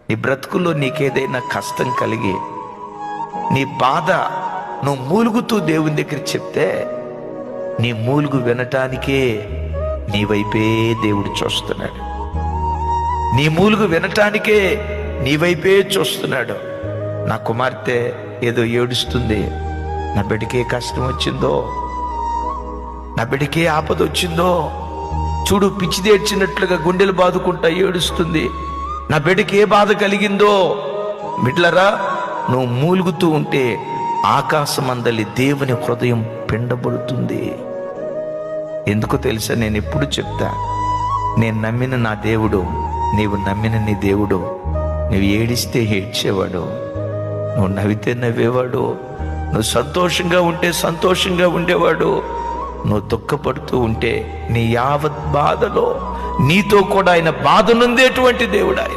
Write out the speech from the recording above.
నీ బ్రతుకుల్లో నీకేదైనా కష్టం కలిగి నీ బాధ నువ్వు మూలుగుతూ దేవుని దగ్గర చెప్తే నీ మూలుగు వినటానికే నీ వైపే దేవుడు చూస్తున్నాడు. నీ మూలుగు వినటానికే నీ వైపే చూస్తున్నాడు. నా కుమార్తె ఏదో ఏడుస్తుంది, నా బిడ్డకే కష్టం వచ్చిందో, నా బిడ్డకే ఆపద వచ్చిందో, చూడు పిచ్చిదేడ్చినట్లుగా గుండెలు బాదుకుంటా ఏడుస్తుంది, నా బిడ్డకి ఏ బాధ కలిగిందో. బిడ్డలరా, నువ్వు మూలుగుతూ ఉంటే ఆకాశమందలి దేవుని హృదయం పిండబడుతుంది. ఎందుకో తెలుసా? నేను ఎప్పుడు చెప్తా, నేను నమ్మిన నా దేవుడు, నీవు నమ్మిన నీ దేవుడు, నువ్వు ఏడిస్తే ఏడ్చేవాడు, నువ్వు నవ్వితే నవ్వేవాడు, నువ్వు సంతోషంగా ఉంటే సంతోషంగా ఉండేవాడు, నువ్వు దుఃఖపడుతూ ఉంటే నీ యావత్ బాధలో నీతో కూడా ఆయన బాధ నుండేటువంటి దేవుడు ఆయన.